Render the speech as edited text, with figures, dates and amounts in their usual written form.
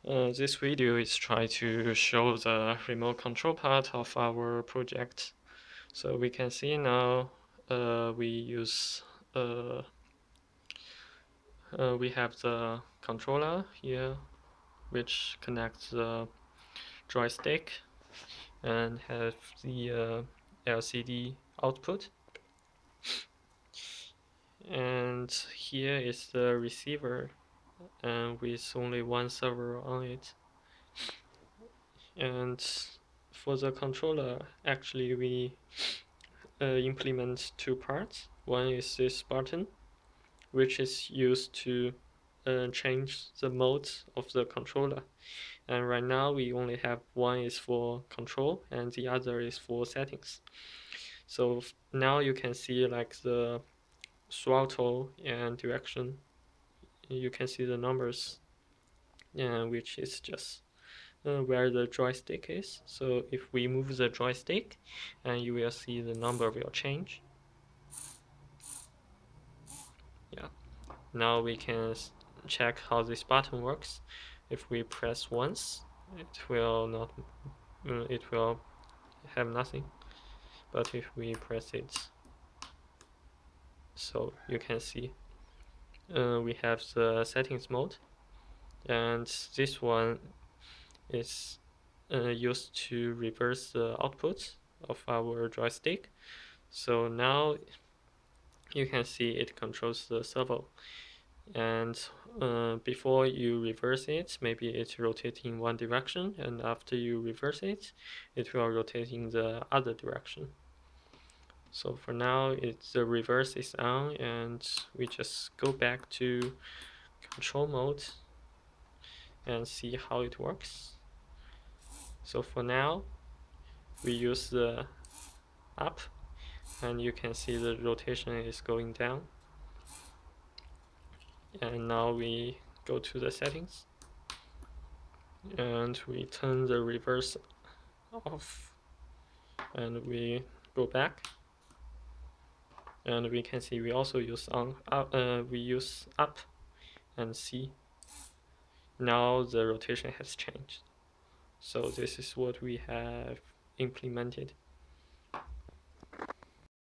This video is trying to show the remote control part of our project. So we can see now we have the controller here, which connects the joystick and have the LCD output. And here is the receiver, and with only one server on it. And for the controller, actually we implement two parts. One is this button, which is used to change the mode of the controller. And right now we only have one is for control and the other is for settings. So now you can see like the throttle and direction. You can see the numbers, which is just where the joystick is. So if we move the joystick, and you will see the number will change. Yeah. Now we can check how this button works. If we press once, it will not. It will have nothing. But if we press it, so you can see we have the settings mode, and this one is used to reverse the output of our joystick. So now you can see it controls the servo, and before you reverse it, maybe it rotates in one direction, and after you reverse it, it will rotate in the other direction. So for now, the reverse is on, and we just go back to control mode and see how it works. So for now, we use the up, and you can see the rotation is going down. And now we go to the settings, and we turn the reverse off, and we go back, and we can see we also use we use up and C. Now the rotation has changed. So this is what we have implemented.